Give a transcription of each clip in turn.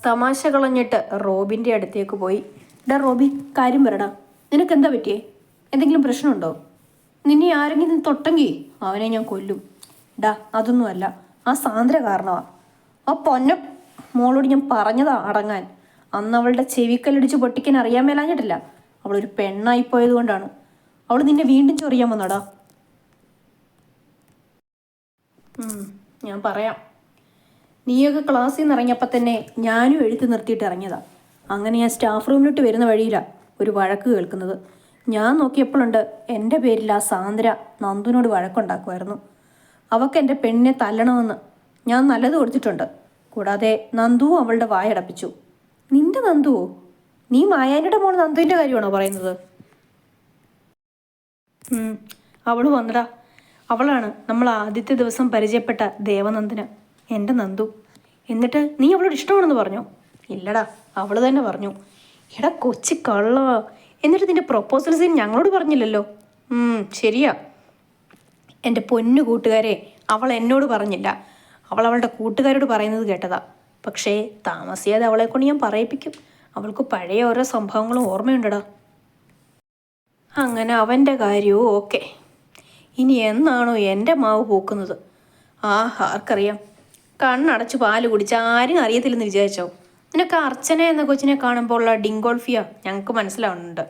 തമാശ കളഞ്ഞിട്ട് റോബിൻ്റെ അടുത്തേക്ക് പോയി. ഡാ റോബി, കാര്യം പറടാ, നിനക്കെന്താ പറ്റിയേ? എന്തെങ്കിലും പ്രശ്നമുണ്ടോ? നിന്നെ ആരെങ്കിലും തൊട്ടെങ്കിൽ അവനെ ഞാൻ കൊല്ലും. ഡാ അതൊന്നുമല്ല, ആ സാന്ദ്ര കാരണമാ. ആ പൊന്ന മോളോട് ഞാൻ പറഞ്ഞതാ അടങ്ങാൻ. അന്ന് അവളുടെ ചെവിക്കല്ലടിച്ച് പൊട്ടിക്കാൻ അറിയാൻ മേലാഞ്ഞിട്ടില്ല. അവളൊരു പെണ്ണായിപ്പോയത് കൊണ്ടാണ്. അവൾ നിന്നെ വീണ്ടും ചൊറിയാൻ വന്നടാ. ഞാൻ പറയാം. നീയൊക്കെ ക്ലാസ്സിൽ നിന്ന് ഇറങ്ങിയപ്പോൾ തന്നെ ഞാനും എഴുത്ത് നിർത്തിയിട്ട് ഇറങ്ങിയതാ. അങ്ങനെ ഞാൻ സ്റ്റാഫ് റൂമിലോട്ട് വരുന്ന വഴിയിലാണ് ഒരു വഴക്ക് കേൾക്കുന്നത്. ഞാൻ നോക്കിയപ്പോഴുണ്ട് എൻ്റെ പേരിൽ ആ സാന്ദ്ര നന്ദുവിനോട് വഴക്കുണ്ടാക്കുമായിരുന്നു. അവൾക്ക് എൻ്റെ പെണ്ണിനെ തല്ലണമെന്ന് ഞാൻ നല്ലത് കൊടുത്തിട്ടുണ്ട്. കൂടാതെ നന്ദുവും അവളുടെ വായടപ്പിച്ചു. നിന്റെ നന്ദുവോ? നീ മായാൻ്റെ മോൾ നന്ദുവിൻ്റെ കാര്യമാണോ പറയുന്നത്? അവൾ വന്നടാ. അവളാണ് നമ്മൾ ആദ്യത്തെ ദിവസം പരിചയപ്പെട്ട ദേവനന്ദന, എൻ്റെ നന്ദു. എന്നിട്ട് നീ അവളോട് ഇഷ്ടമാണെന്ന് പറഞ്ഞോ? ഇല്ലടാ, അവൾ തന്നെ പറഞ്ഞു. എടാ കൊച്ചി കള്ള, എന്നിട്ട് നിന്റെ പ്രൊപ്പോസൽ സീൻ ഞങ്ങളോട് പറഞ്ഞില്ലല്ലോ. ശരിയാ എൻ്റെ പൊന്നു കൂട്ടുകാരെ, അവൾ എന്നോട് പറഞ്ഞില്ല. അവൾ അവളുടെ കൂട്ടുകാരോട് പറയുന്നത് കേട്ടതാ. പക്ഷേ താമസിയാതെ അവളെ കൊണ്ട് ഞാൻ പറയിപ്പിക്കും. അവൾക്ക് പഴയ ഓരോ സംഭവങ്ങളും ഓർമ്മയുണ്ടടാ. അങ്ങനെ അവൻ്റെ കാര്യവും ഓക്കെ. ഇനി എന്നാണോ എൻ്റെ മാവ് പൂക്കുന്നത്? ആർക്കറിയാം. കണ്ണടച്ച് പാല് കുടിച്ച് ആരും അറിയത്തില്ലെന്ന് വിചാരിച്ചോ? നിനക്ക് അർച്ചന എന്ന കൊച്ചിനെ കാണുമ്പോൾ ഉള്ള ഡിങ്കോൾഫിയ ഞങ്ങൾക്ക് മനസ്സിലാവുന്നുണ്ട്.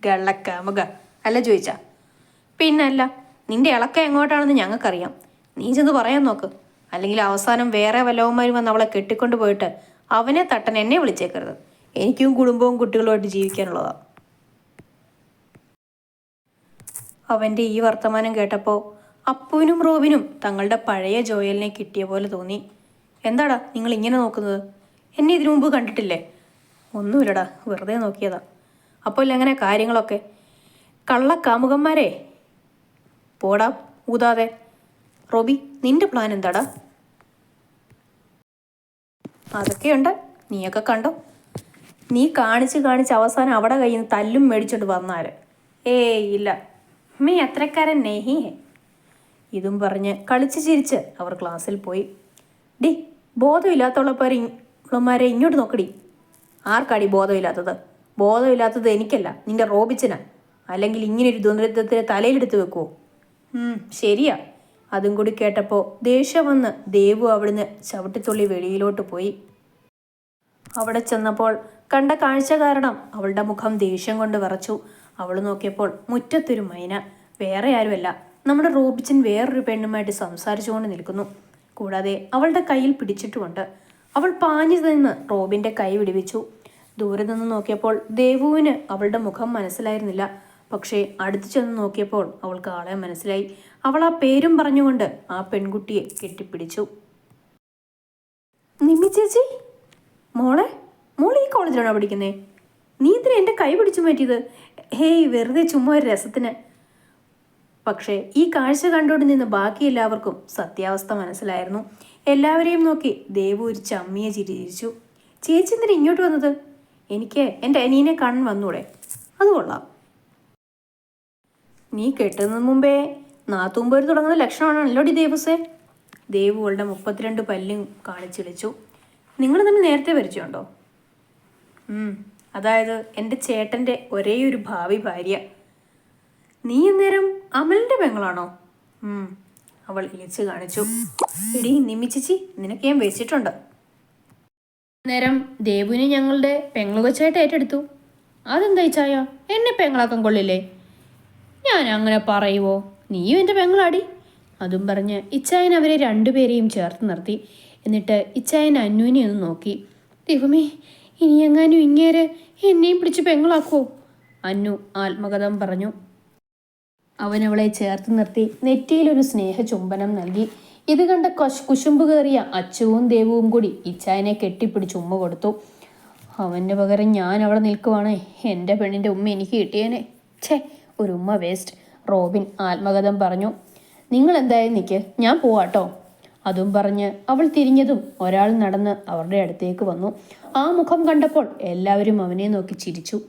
ഗള്ളക്കാമുക അല്ല ചോദിച്ചാ? പിന്നല്ല, നിന്റെ ഇളക്കം എങ്ങോട്ടാണെന്ന് ഞങ്ങൾക്കറിയാം. നീ ചെന്ന് പറയാൻ നോക്ക്. അല്ലെങ്കിൽ അവസാനം വേറെ വല്ലവന്മാരും വന്ന് അവളെ കെട്ടിക്കൊണ്ട് പോയിട്ട് അവനെ തട്ടൻ എന്നെ വിളിച്ചേക്കരുത്. എനിക്കും കുടുംബവും കുട്ടികളുമായിട്ട് ജീവിക്കാനുള്ളതാണ്. അവൻ്റെ ഈ വർത്തമാനം കേട്ടപ്പോൾ അപ്പുവിനും റോബിനും തങ്ങളുടെ പഴയ ജോയലിനെ കിട്ടിയ പോലെ തോന്നി. എന്താടാ നിങ്ങൾ ഇങ്ങനെ നോക്കുന്നത്? എന്നെ ഇതിനു മുമ്പ് കണ്ടിട്ടില്ലേ? ഒന്നുമില്ലടാ, വെറുതെ നോക്കിയതാ. അപ്പോൾ എങ്ങനെ കാര്യങ്ങളൊക്കെ? കള്ളക്കാമുകന്മാരെ പോടാ ഊതാതെ. റോബി, നിന്റെ പ്ലാൻ എന്താടാ? അതൊക്കെയുണ്ട്, നീയൊക്കെ കണ്ടോ. നീ കാണിച്ച് അവസാനം അവിടെ കയ്യിൽ നിന്ന് തല്ലും മേടിച്ചോണ്ട് വന്നാല്? ഇല്ല, മീ അത്രക്കാരൻ നെഹി ഹെ. ഇതും പറഞ്ഞ് കളിച്ച് ചിരിച്ച് അവർ ക്ലാസ്സിൽ പോയി. ഡി, ബോധമില്ലാത്തവളമാരെ ഇങ്ങോട്ട് നോക്കടി. ആർക്കാടി ബോധമില്ലാത്തത്? ബോധമില്ലാത്തത് എനിക്കല്ല, നിന്റെ റോബിച്ചനാ. അല്ലെങ്കിൽ ഇങ്ങനെയൊരു ദുരന്തത്തിന് തലയിലെടുത്ത് വെക്കുമോ? ശരിയാ. അതും കൂടി കേട്ടപ്പോൾ ദേഷ്യം വന്ന് ദേവു അവിടുന്ന് ചവിട്ടിത്തുള്ളി വെളിയിലോട്ട് പോയി. അവിടെ ചെന്നപ്പോൾ കണ്ട കാഴ്ച കാരണം അവളുടെ മുഖം ദേഷ്യം കൊണ്ട് വിറച്ചു. അവൾ നോക്കിയപ്പോൾ മുറ്റത്തൊരു മൈന. വേറെ ആരുമല്ല, നമ്മുടെ റോബിച്ചൻ വേറൊരു പെണ്ണുമായിട്ട് സംസാരിച്ചുകൊണ്ട് നിൽക്കുന്നു. കൂടാതെ അവളുടെ കയ്യിൽ പിടിച്ചിട്ടുമുണ്ട്. അവൾ പാഞ്ഞു നിന്ന് റോബിൻ്റെ കൈ വിടുവിച്ചു. ദൂരെ നിന്ന് നോക്കിയപ്പോൾ ദേവുവിന് അവളുടെ മുഖം മനസ്സിലായിരുന്നില്ല. പക്ഷേ അടുത്ത് ചെന്ന് നോക്കിയപ്പോൾ അവൾക്ക് ആളെ മനസ്സിലായി. അവൾ ആ പേരും പറഞ്ഞുകൊണ്ട് ആ പെൺകുട്ടിയെ കെട്ടിപ്പിടിച്ചു. നിമ്മി ചേച്ചി, മോൾ ഈ കോളേജിലാണോ പഠിക്കുന്നേ? നീ എന്തിനാ എൻ്റെ കൈ പിടിച്ചു മാറ്റിയത്? വെറുതെ ചുമ്മാ ഒരു രസത്തിന്. പക്ഷേ ഈ കാഴ്ച കണ്ടുകൊണ്ട് നിന്ന് ബാക്കി എല്ലാവർക്കും സത്യാവസ്ഥ മനസ്സിലായിരുന്നു. എല്ലാവരെയും നോക്കി ദേവു ഒരു ചമ്മിയെ ചിരിച്ചു. ചേച്ചി എന്തിനാ ഇങ്ങോട്ട് വന്നത്? എനിക്ക് എൻ്റെ അനിയനെ കാണാൻ വന്നൂടെ? അത് കൊള്ളാം. നീ കെട്ടുന്നതിന് മുമ്പേ നാത്തൂമ്പേര് തുടങ്ങുന്ന ലക്ഷണമാണല്ലോടി ദേവുസേ. ദേവുകളുടെ 32 പല്ലും കാണിച്ചിളിച്ചു. നിങ്ങൾ തമ്മിൽ നേരത്തെ പരിചയമുണ്ടോ? അതായത് എൻ്റെ ചേട്ടൻ്റെ ഒരേ ഒരു ഭാവി ഭാര്യ. നീ അന്നേരം അമലിൻ്റെ പെങ്ങളാണോ? അവൾ ഇളിച്ച് കാണിച്ചു. എടി നിമ്മിച്ചിച്ചി, നിനക്ക് ഞാൻ വെച്ചിട്ടുണ്ട്. അന്നേരം ദേവുവിനെ ഞങ്ങളുടെ പെങ്ങളു കൊച്ചായിട്ട് ഏറ്റെടുത്തു. അതെന്താ ചായ, എന്നെ പെങ്ങളാക്കാൻ കൊള്ളില്ലേ? ഞാൻ അങ്ങനെ പറയുവോ? നീയും എൻ്റെ പെങ്ങളാടി. അതും പറഞ്ഞ് ഇച്ചായൻ അവരെ രണ്ടുപേരെയും ചേർത്ത് നിർത്തി. എന്നിട്ട് ഇച്ചായൻ അന്നുവിനെ ഒന്ന് നോക്കി. ദൈവമേ, ഇനി എങ്ങാനും ഇങ്ങേര് എന്നെയും പിടിച്ച് പെങ്ങളാക്കുമോ? അന്നു ആത്മകഥം പറഞ്ഞു. അവൻ അവളെ ചേർത്ത് നിർത്തി നെറ്റിയിലൊരു സ്നേഹ ചുംബനം നൽകി. ഇത് കണ്ട കുശുമ്പ് കയറിയ അച്ചുവും ദേവുവും കൂടി ഇച്ചായനെ കെട്ടിപ്പിടിച്ച് ഉമ്മ കൊടുത്തു. അവൻ്റെ പകരം ഞാൻ അവിടെ നിൽക്കുവാണേ, എൻ്റെ പെണ്ണിൻ്റെ ഉമ്മ എനിക്ക് കിട്ടിയേനെ. ഒരു ഉമ്മ വേസ്റ്റ്. റോബിൻ ആത്മകഥം പറഞ്ഞു. നിങ്ങൾ എന്തായാലും നിൽക്ക്, ഞാൻ പോവാട്ടോ. അതും പറഞ്ഞ് അവൾ തിരിഞ്ഞതും ഒരാൾ നടന്ന് അവരുടെ അടുത്തേക്ക് വന്നു. ആ മുഖം കണ്ടപ്പോൾ എല്ലാവരും അവനെ നോക്കി ചിരിച്ചു.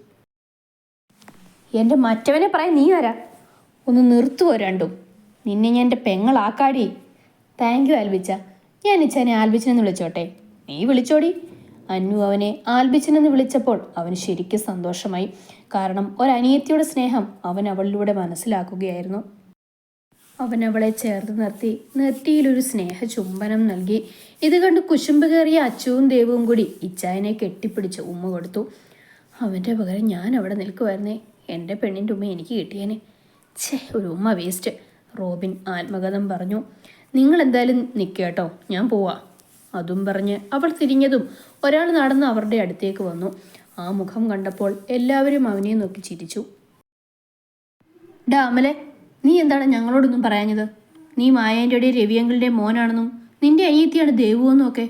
എൻ്റെ മറ്റവനെ പറയാൻ നീ ആരാ? ഒന്ന് നിർത്തുവോ രണ്ടും? നിന്നെ ഞാൻ എൻ്റെ പെങ്ങളാക്കാടി. Thank you ആൽബിച്ച. ഞാൻ ഇച്ചാനെ ആൽബിച്ചനെന്ന് വിളിച്ചോട്ടെ? നീ വിളിച്ചോടി. അന്നു അവനെ ആൽബിച്ചനെന്ന് വിളിച്ചപ്പോൾ അവന് ശരിക്കും സന്തോഷമായി. കാരണം ഒരനിയത്തിയുടെ സ്നേഹം അവൻ അവളിലൂടെ മനസ്സിലാക്കുകയായിരുന്നു. അവൻ അവളെ ചേർത്ത് നിർത്തി നെറ്റിയിലൊരു സ്നേഹ ചുംബനം നൽകി. ഇത് കണ്ട് കുശുമ്പ് കയറിയ അച്ചുവും ദേവും കൂടി ഇച്ചായനെ കെട്ടിപ്പിടിച്ച് ഉമ്മ കൊടുത്തു. അവൻ്റെ പകരം ഞാൻ അവിടെ നിൽക്കുമായിരുന്നേ, എൻ്റെ പെണ്ണിൻ്റെ ഉമ്മ എനിക്ക് കിട്ടിയേനെ. ഒരു ഉമ്മ വേസ്റ്റ്, റോബിൻ ആത്മകഥം പറഞ്ഞു. നിങ്ങൾ എന്തായാലും നിൽക്കേട്ടോ, ഞാൻ പോവാ. അതും പറഞ്ഞ് അവൾ തിരിഞ്ഞതും ഒരാൾ നടന്ന് അവരുടെ അടുത്തേക്ക് വന്നു. ആ മുഖം കണ്ടപ്പോൾ എല്ലാവരും അവനെ നോക്കി ചിരിച്ചു. ഡാ അമലെ, നീ എന്താണ് ഞങ്ങളോടൊന്നും പറയാഞ്ഞത്? നീ മായേൻ്റെയും രവിയങ്കളുടെ മോനാണെന്നും നിന്റെ അനിയത്തിയാണ് ദേവുവെന്നും ഒക്കെ.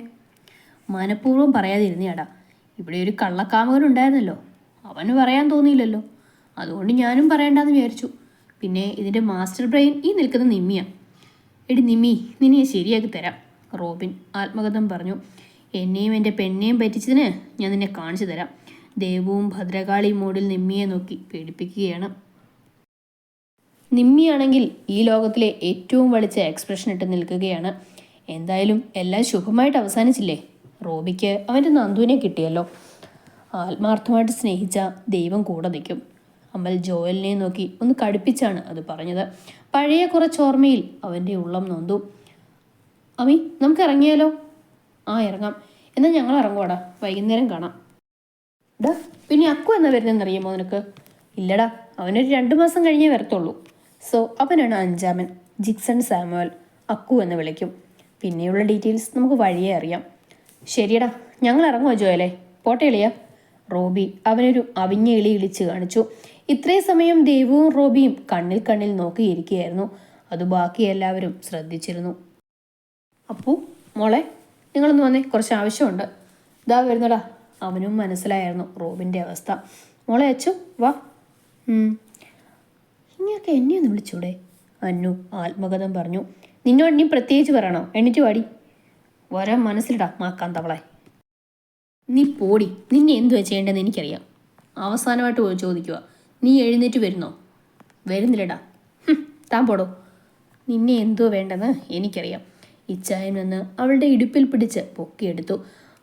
മനഃപൂർവ്വം പറയാതിരുന്നേടാ. ഇവിടെ ഒരു കള്ളക്കാമകനുണ്ടായിരുന്നല്ലോ, അവന് പറയാൻ തോന്നിയില്ലല്ലോ, അതുകൊണ്ട് ഞാനും പറയണ്ടെന്ന് വിചാരിച്ചു. പിന്നെ ഇതിൻ്റെ മാസ്റ്റർ ബ്രെയിൻ ഈ നിൽക്കുന്ന നിമ്മിയാണ്. എടി നിമ്മി, നിന്നെ ശരിയാക്കി തരാം, റോബിൻ ആത്മകഥം പറഞ്ഞു. എന്നെയും എൻ്റെ പെണ്ണെയും പറ്റിച്ചതിന് ഞാൻ നിന്നെ കാണിച്ചു തരാം. ദേവുവും ഭദ്രകാളി മോഡിൽ നിമ്മിയെ നോക്കി പേടിപ്പിക്കുകയാണ്. നിമ്മിയാണെങ്കിൽ ഈ ലോകത്തിലെ ഏറ്റവും വലിച്ച എക്സ്പ്രഷൻ ഇട്ട് നിൽക്കുകയാണ്. എന്തായാലും എല്ലാം ശുഭമായിട്ട് അവസാനിച്ചില്ലേ? റോബിക്ക് അവൻ്റെ നന്ദുവിനെ കിട്ടിയല്ലോ. ആത്മാർത്ഥമായിട്ട് സ്നേഹിച്ച ദൈവം കൂടെ നിൽക്കും. അമൽ ജോയലിനെ നോക്കി ഒന്ന് കടുപ്പിച്ചാണ് അത് പറഞ്ഞത്. പഴയ കുറച്ച് ഓർമ്മയിൽ അവൻ്റെ ഉള്ളം നൊന്തു. അമ്മി, നമുക്ക് ഇറങ്ങിയാലോ? ആ ഇറങ്ങാം. എന്നാൽ ഞങ്ങൾ ഇറങ്ങുവാടാ, വൈകുന്നേരം കാണാം. ഡാ, പിന്നെ അക്കു എന്നാ വരുന്നതെന്നറിയാമോ നിനക്ക്? ഇല്ലടാ, അവനൊരു 2 മാസം കഴിഞ്ഞേ വരത്തുള്ളൂ. സോ അവനാണ് 5-ാമൻ, ജിക്സൺ സാമുവൽ. അക്കു എന്ന് വിളിക്കും. പിന്നെയുള്ള ഡീറ്റെയിൽസ് നമുക്ക് വഴിയേ അറിയാം. ശരിയടാ, ഞങ്ങൾ ഇറങ്ങുമോ ജോയലെ? പോട്ടെ എളിയ. റോബി അവനൊരു അവിഞ്ഞ ഇളി ഇളിച്ച് കാണിച്ചു. ഇത്രയും സമയം ദേവുവും റോബിയും കണ്ണിൽ കണ്ണിൽ നോക്കിയിരിക്കുകയായിരുന്നു. അത് ബാക്കി എല്ലാവരും ശ്രദ്ധിച്ചിരുന്നു. അപ്പു മോളെ, നിങ്ങളൊന്ന് വന്നേ, കുറച്ച് ആവശ്യമുണ്ട്. ഇതാ വരുന്നടാ. അവനും മനസ്സിലായിരുന്നു റോബിൻ്റെ അവസ്ഥ. മോളെ അച്ചു വാ. ഇങ്ങനെയൊക്കെ എന്നെ ഒന്ന് വിളിച്ചൂടെ? അന്നു ആത്മകഥം പറഞ്ഞു. നിന്നോട് നീ പ്രത്യേകിച്ച് പറയണോ? എണ്ണിറ്റ് വാടി. വരാൻ മനസ്സിലിടാ മാക്കാൻ തവളെ. നീ പോടി, നിന്നെ എന്തുവാ ചെയ്യേണ്ടതെന്ന് എനിക്കറിയാം. അവസാനമായിട്ട് ചോദിക്കുക, നീ എഴുന്നേറ്റ് വരുന്നോ? വരുന്നില്ലടാ. താൻ പോടോ. നിന്നെ എന്തോ വേണ്ടെന്ന് എനിക്കറിയാം. ഇച്ചായൻ നിന്ന് അവളുടെ ഇടുപ്പിൽ പിടിച്ച് പൊക്കിയെടുത്തു.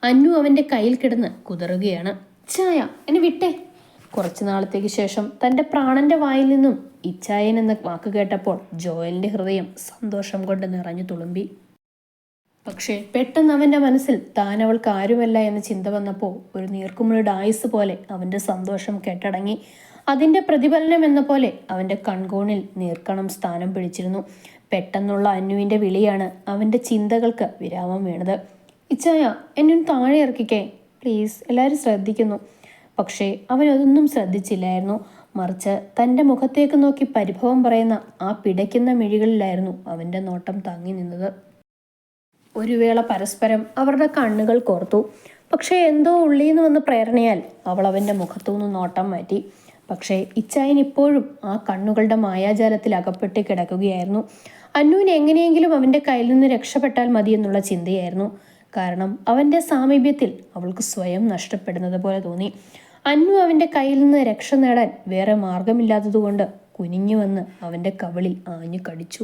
അന്നു അവൻ്റെ കയ്യിൽ കിടന്ന് കുതറുകയാണ്. ഇച്ചായ എന്നെ വിട്ടേ. കുറച്ചു നാളത്തേക്ക് ശേഷം തൻ്റെ പ്രാണന്റെ വായിൽ നിന്നും ഇച്ചായൻ എന്ന വാക്ക് കേട്ടപ്പോൾ ജോയലിൻ്റെ ഹൃദയം സന്തോഷം കൊണ്ട് നിറഞ്ഞു തുളുമ്പി. പക്ഷേ പെട്ടെന്ന് അവൻ്റെ മനസ്സിൽ താൻ അവൾക്ക് ആരുമല്ല എന്ന ചിന്ത വന്നപ്പോൾ ഒരു നീർക്കുമിളിയുടെ ആയുസ് പോലെ അവൻ്റെ സന്തോഷം കെട്ടടങ്ങി. അതിൻ്റെ പ്രതിഫലനം എന്ന പോലെ അവൻ്റെ കൺകോണിൽ നീർക്കണം സ്ഥാനം പിടിച്ചിരുന്നു. പെട്ടെന്നുള്ള അന്നുവിൻ്റെ വിളിയാണ് അവൻ്റെ ചിന്തകൾക്ക് വിരാമം വീണത്. ഇച്ചായ, എന്നെ താഴെ ഇറക്കിക്കേ പ്ലീസ്, എല്ലാവരും ശ്രദ്ധിക്കുന്നു. പക്ഷേ അവനതൊന്നും ശ്രദ്ധിച്ചില്ലായിരുന്നു. മറിച്ച് തൻ്റെ മുഖത്തേക്ക് നോക്കി പരിഭവം പറയുന്ന ആ പിടയ്ക്കുന്ന മിഴികളിലായിരുന്നു അവൻ്റെ നോട്ടം തങ്ങി നിന്നത്. ഒരു വേള പരസ്പരം അവരുടെ കണ്ണുകൾ കോർത്തു. പക്ഷേ എന്തോ ഉള്ളിന്ന് വന്ന പ്രേരണയാൽ അവൾ അവൻ്റെ മുഖത്തുനിന്ന് നോട്ടം മാറ്റി. പക്ഷേ ഇച്ചായൻ ഇപ്പോഴും ആ കണ്ണുകളുടെ മായാജാലത്തിൽ അകപ്പെട്ട് കിടക്കുകയായിരുന്നു. അന്നുവിന് എങ്ങനെയെങ്കിലും അവൻ്റെ കയ്യിൽ നിന്ന് രക്ഷപ്പെട്ടാൽ മതി എന്നുള്ള ചിന്തയായിരുന്നു. കാരണം അവൻ്റെ സാമീപ്യത്തിൽ അവൾക്ക് സ്വയം നഷ്ടപ്പെടുന്നത് പോലെ തോന്നി. അന്നു അവൻ്റെ കയ്യിൽ നിന്ന് രക്ഷ നേടാൻ വേറെ മാർഗമില്ലാത്തതുകൊണ്ട് കുനിഞ്ഞു വന്ന് അവൻ്റെ കവിളിൽ ആഞ്ഞു കടിച്ചു.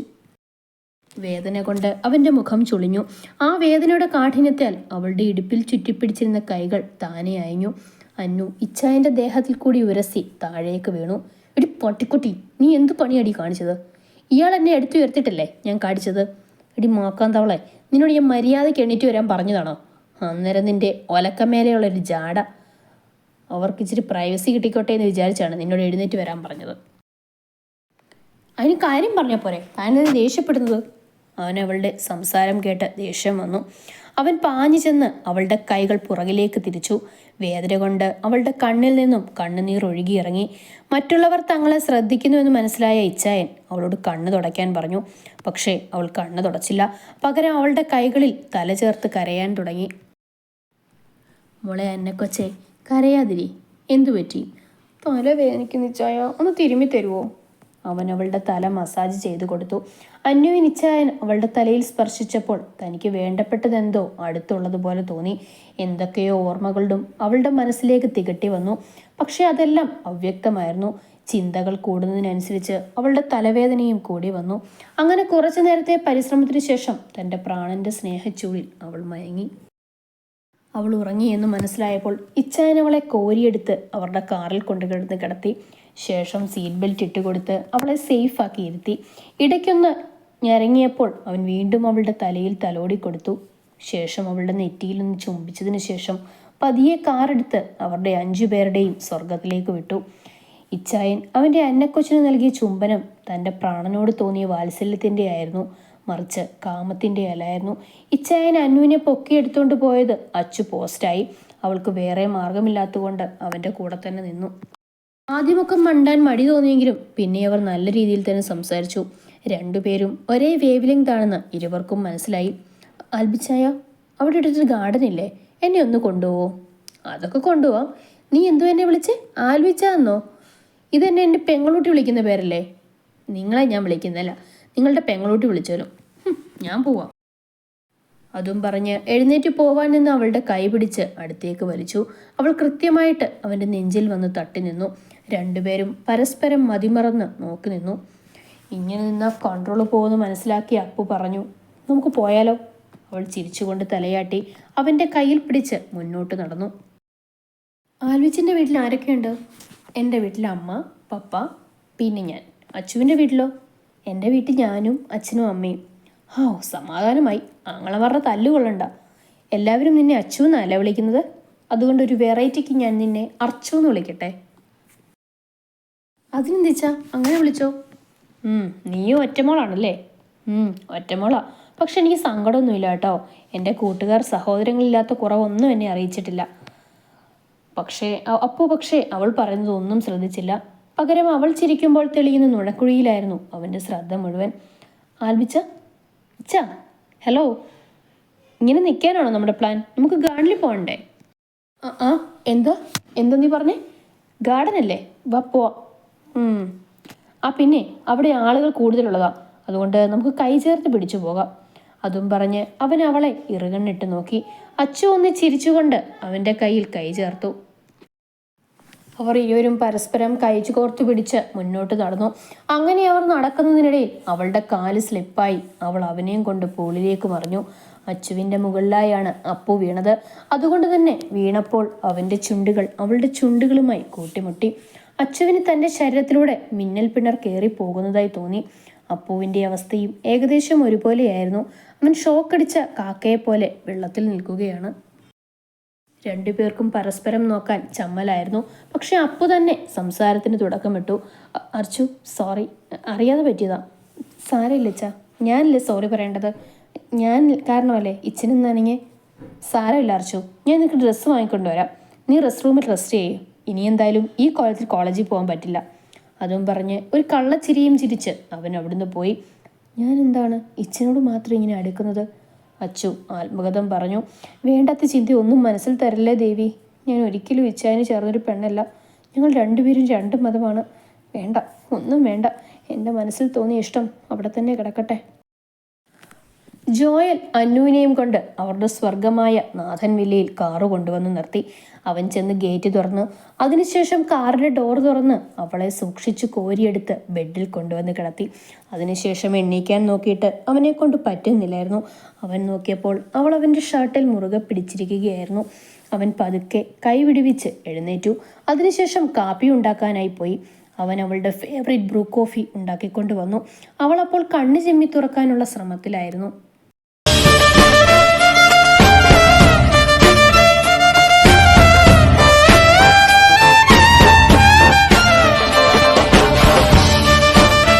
വേദന കൊണ്ട് അവൻ്റെ മുഖം ചുളിഞ്ഞു. ആ വേദനയുടെ കാഠിന്യത്താൽ അവളുടെ ഇടുപ്പിൽ ചുറ്റിപ്പിടിച്ചിരുന്ന കൈകൾ താനെ അയഞ്ഞു. അന്നു ഇച്ചായൻ്റെ ദേഹത്തിൽ കൂടി ഉരസി താഴേക്ക് വീണു. എടി പൊട്ടിക്കുട്ടി, നീ എന്ത് പണിയടി കാണിച്ചത്? ഇയാൾ എന്നെ എടുത്തു ഉയർത്തിട്ടല്ലേ ഞാൻ കാണിച്ചത്? എടി മാക്കാൻ തവളെ, നിന്നോട് ഞാൻ മര്യാദയ്ക്ക് എണീറ്റ് വരാൻ പറഞ്ഞതാണോ? അന്നേരം നിൻ്റെ ഒലക്കമേലെയുള്ളൊരു ജാട. അവർക്ക് ഇച്ചിരി പ്രൈവസി കിട്ടിക്കോട്ടെ എന്ന് വിചാരിച്ചാണ് നിന്നോട് എഴുന്നേറ്റ് വരാൻ പറഞ്ഞത്. അതിന് കാര്യം പറഞ്ഞാൽ പോരെ, അതിനത് ദേഷ്യപ്പെടുന്നത്? അവൻ അവളുടെ സംസാരം കേട്ട് ദേഷ്യം വന്നു. അവൻ പാഞ്ഞു ചെന്ന് അവളുടെ കൈകൾ പുറകിലേക്ക് തിരിച്ചു. വേദന കൊണ്ട് അവളുടെ കണ്ണിൽ നിന്നും കണ്ണുനീർ ഒഴുകിയിറങ്ങി. മറ്റുള്ളവർ തങ്ങളെ ശ്രദ്ധിക്കുന്നുവെന്ന് മനസ്സിലായ ഇച്ചായൻ അവളോട് കണ്ണ് തുടയ്ക്കാൻ പറഞ്ഞു. പക്ഷേ അവൾ കണ്ണ് തുടച്ചില്ല. പകരം അവളുടെ കൈകളിൽ തല ചേർത്ത് കരയാൻ തുടങ്ങി. മോളെ അന്നക്കൊച്ചേ, കരയാതിരി. എന്തു പറ്റി? തല വേദനിക്കുന്നു ഇച്ചായ, ഒന്ന് തിരുമ്മി തരുമോ? അവൻ അവളുടെ തല മസാജ് ചെയ്തു കൊടുത്തു. അന്നുവിന് ഇച്ചായൻ അവളുടെ തലയിൽ സ്പർശിച്ചപ്പോൾ തനിക്ക് വേണ്ടപ്പെട്ടതെന്തോ അടുത്തുള്ളതുപോലെ തോന്നി. എന്തൊക്കെയോ ഓർമ്മകളും അവളുടെ മനസ്സിലേക്ക് തികട്ടി വന്നു. പക്ഷെ അതെല്ലാം അവ്യക്തമായിരുന്നു. ചിന്തകൾ കൂടുന്നതിനനുസരിച്ച് അവളുടെ തലവേദനയും കൂടി വന്നു. അങ്ങനെ കുറച്ചു നേരത്തെ പരിശ്രമത്തിന് ശേഷം തൻ്റെ പ്രാണന്റെ സ്നേഹച്ചൂടിൽ അവൾ മയങ്ങി. അവൾ ഉറങ്ങിയെന്ന് മനസ്സിലായപ്പോൾ ഇച്ചായൻ അവളെ കോരിയെടുത്ത് അവരുടെ കാറിൽ കൊണ്ടുകിടന്ന് കിടത്തി. ശേഷം സീറ്റ് ബെൽറ്റ് ഇട്ടുകൊടുത്ത് അവളെ സേഫാക്കി ഇരുത്തി. ഇടയ്ക്കൊന്ന് ഞരങ്ങിയപ്പോൾ അവൻ വീണ്ടും അവളുടെ തലയിൽ തലോടി കൊടുത്തു. ശേഷം അവളുടെ നെറ്റിയിൽ നിന്ന് ചുംബിച്ചതിന് ശേഷം പതിയെ കാറെടുത്ത് അവരുടെ 5 പേരുടെയും സ്വർഗത്തിലേക്ക് വിട്ടു. ഇച്ചായൻ അവൻ്റെ അന്നക്കൊച്ചിന് നൽകിയ ചുംബനം തൻ്റെ പ്രാണനോട് തോന്നിയ വാത്സല്യത്തിൻ്റെ ആയിരുന്നു, മറിച്ച് കാമത്തിൻ്റെ അല്ലായിരുന്നു. ഇച്ചായൻ അന്നുവിനെ പൊക്കിയെടുത്തുകൊണ്ട് പോയത് അച്ചു പോസ്റ്റായി. അവൾക്ക് വേറെ മാർഗമില്ലാത്തതുകൊണ്ട് അവൻ്റെ കൂടെ തന്നെ നിന്നു. ആദ്യമൊക്കെ മണ്ടാൻ മടി തോന്നിയെങ്കിലും പിന്നെ അവർ നല്ല രീതിയിൽ തന്നെ സംസാരിച്ചു. രണ്ടുപേരും ഒരേ വേവ് ലെങ്ത് ആണെന്ന് ഇരുവർക്കും മനസ്സിലായി. ആൽബിച്ചായ, അവിടെ ഇട്ടൊരു ഗാർഡൻ ഇല്ലേ, എന്നെ ഒന്ന് കൊണ്ടുപോവോ? അതൊക്കെ കൊണ്ടുപോവാം. നീ എന്തോ എന്നെ വിളിച്ച് ആൽബിച്ച എന്നോ? ഇതെന്നെ എൻ്റെ പെങ്ങളൂട്ടി വിളിക്കുന്ന പേരല്ലേ? നിങ്ങളെ ഞാൻ വിളിക്കുന്നല്ല, നിങ്ങളുടെ പെങ്ങളൂട്ടി വിളിച്ചാലും ഞാൻ പോവാം. അതും പറഞ്ഞ് എഴുന്നേറ്റ് പോവാൻ നിന്ന് അവളുടെ കൈ പിടിച്ച് അടുത്തേക്ക് വലിച്ചു. അവൾ കൃത്യമായിട്ട് അവൻ്റെ നെഞ്ചിൽ വന്ന് തട്ടി നിന്നു. രണ്ടുപേരും പരസ്പരം മതിമറന്ന് നോക്കി നിന്നു. ഇങ്ങനെ നിന്ന കൺട്രോൾ പോകുമെന്ന് മനസ്സിലാക്കി അപ്പു പറഞ്ഞു, നമുക്ക് പോയാലോ? അവൾ ചിരിച്ചുകൊണ്ട് തലയാട്ടി അവൻ്റെ കയ്യിൽ പിടിച്ച് മുന്നോട്ട് നടന്നു. ആൽവിച്ചിൻ്റെ വീട്ടിൽ ആരൊക്കെയുണ്ട്? എൻ്റെ വീട്ടിൽ അമ്മ, പപ്പ, പിന്നെ ഞാൻ. അച്ചുവിൻ്റെ വീട്ടിലോ? എൻ്റെ വീട്ടിൽ ഞാനും അച്ഛനും അമ്മയും. സമാധാനമായി. ആങ്ങളമാരുടെ തല്ലുകൊള്ളണ്ട. എല്ലാവരും നിന്നെ അച്ചു എന്നല്ല വിളിക്കുന്നത്. അതുകൊണ്ട് ഒരു വെറൈറ്റിക്ക് ഞാൻ നിന്നെ അർച്ചു എന്ന് വിളിക്കട്ടെ? അതിനെന്തിച്ചാ അങ്ങനെ വിളിച്ചോ? നീയും ഒറ്റമോളാണല്ലേ? ഒറ്റമോളാ. പക്ഷെ എനിക്ക് സങ്കടമൊന്നുമില്ല കേട്ടോ. എൻ്റെ കൂട്ടുകാർ സഹോദരങ്ങളില്ലാത്ത കുറവൊന്നും എന്നെ അറിയിച്ചിട്ടില്ല. പക്ഷേ അവൾ പറയുന്നത് ഒന്നും ശ്രദ്ധിച്ചില്ല. പകരം അവൾ ചിരിക്കുമ്പോൾ തെളിയുന്ന നുണക്കുഴിയിലായിരുന്നു അവൻ്റെ ശ്രദ്ധ മുഴുവൻ. ആൽബിച്ച, ഇച്ച, ഹലോ. ഇങ്ങനെ നിൽക്കാനാണോ നമ്മുടെ പ്ലാൻ? നമുക്ക് ഗാർഡനിൽ പോകണ്ടേ? എന്താ നീ പറഞ്ഞേ? ഗാർഡൻ അല്ലേ? വാ പോവാം. പിന്നെ അവിടെ ആളുകൾ കൂടുതലുള്ളതാ, അതുകൊണ്ട് നമുക്ക് കൈ ചേർത്ത് പിടിച്ചു പോകാം. അതും പറഞ്ഞ് അവൻ അവളെ ഇറുകണ്ണിട്ട് നോക്കി. അച്ചു ഒന്ന് ചിരിച്ചുകൊണ്ട് അവൻ്റെ കയ്യിൽ കൈ ചേർത്തു. അവർ ഇരുവരും പരസ്പരം കൈച്ചു കോർത്തു പിടിച്ച് മുന്നോട്ട് നടന്നു. അങ്ങനെ അവർ നടക്കുന്നതിനിടയിൽ അവളുടെ കാല് സ്ലിപ്പായി അവൾ അവനെയും കൊണ്ട് പൂളിലേക്ക് മറിഞ്ഞു. അച്ചുവിൻ്റെ മുകളിലായാണ് അപ്പു വീണത്. അതുകൊണ്ട് തന്നെ വീണപ്പോൾ അവൻ്റെ ചുണ്ടുകൾ അവളുടെ ചുണ്ടുകളുമായി കൂട്ടിമുട്ടി. അച്ചുവിന് തൻ്റെ ശരീരത്തിലൂടെ മിന്നൽ പിണർ കയറി പോകുന്നതായി തോന്നി. അപ്പുവിൻ്റെ അവസ്ഥയും ഏകദേശം ഒരുപോലെയായിരുന്നു. അവൻ ഷോക്കടിച്ച കാക്കയെപ്പോലെ വെള്ളത്തിൽ നിൽക്കുകയാണ്. രണ്ടുപേർക്കും പരസ്പരം നോക്കാൻ ചമ്മലായിരുന്നു. പക്ഷെ അപ്പു തന്നെ സംസാരത്തിന് തുടക്കമിട്ടു. അർച്ചു, സോറി, അറിയാതെ പറ്റിയതാ. സാരമില്ല അച്ഛാ, ഞാനല്ലേ സോറി പറയേണ്ടത്. ഞാൻ കാരണമല്ലേ ഇച്ചിനും നനങ്ങി. സാരമില്ല അർച്ചു, ഞാൻ നിനക്ക് ഡ്രസ്സ് വാങ്ങിക്കൊണ്ടുവരാം. നീ റെസ്റ്റ് റൂമിൽ റെസ്റ്റ് ചെയ്യും. ഇനി എന്തായാലും ഈ കോളേജിൽ പോകാൻ പറ്റില്ല. അതും പറഞ്ഞ് ഒരു കള്ളച്ചിരിയും ചിരിച്ച് അവൻ അവിടുന്ന് പോയി. ഞാൻ എന്താണ് ഇച്ചനോട് മാത്രം ഇങ്ങനെ അടുക്കുന്നത്? അച്ചു ആത്മകഥം പറഞ്ഞു. വേണ്ടാത്ത ചിന്ത ഒന്നും മനസ്സിൽ തരല്ലേ ദേവി. ഞാൻ ഒരിക്കലും ഇച്ചായന് ചേർന്നൊരു പെണ്ണല്ല. ഞങ്ങൾ രണ്ടുപേരും 2 മതമാണ്. വേണ്ട, ഒന്നും വേണ്ട. എൻ്റെ മനസ്സിൽ തോന്നിയ ഇഷ്ടം അവിടെ തന്നെ കിടക്കട്ടെ. ജോയൽ അന്നുവിനെയും കൊണ്ട് അവരുടെ സ്വർഗമായ നാഥൻ വില്ലയിൽ കാറ് കൊണ്ടുവന്ന് നിർത്തി. അവൻ ചെന്ന് ഗേറ്റ് തുറന്നു. അതിനുശേഷം കാറിൻ്റെ ഡോർ തുറന്ന് അവളെ സൂക്ഷിച്ചു കോരിയെടുത്ത് ബെഡിൽ കൊണ്ടുവന്ന് കിടത്തി. അതിനുശേഷം എണ്ണീക്കാൻ നോക്കിയിട്ട് അവനെ കൊണ്ട് പറ്റുന്നില്ലായിരുന്നു. അവൻ നോക്കിയപ്പോൾ അവൾ അവൻ്റെ ഷർട്ടിൽ മുറുകെ പിടിച്ചിരിക്കുകയായിരുന്നു. അവൻ പതുക്കെ കൈ വിടുവിച്ച് എഴുന്നേറ്റു. അതിനുശേഷം കാപ്പി ഉണ്ടാക്കാനായി പോയി. അവൻ അവളുടെ ഫേവറേറ്റ് ബ്രൂ കോഫി ഉണ്ടാക്കിക്കൊണ്ട് വന്നു. അവൾ അപ്പോൾ കണ്ണ് ചെമ്മി തുറക്കാനുള്ള ശ്രമത്തിലായിരുന്നു.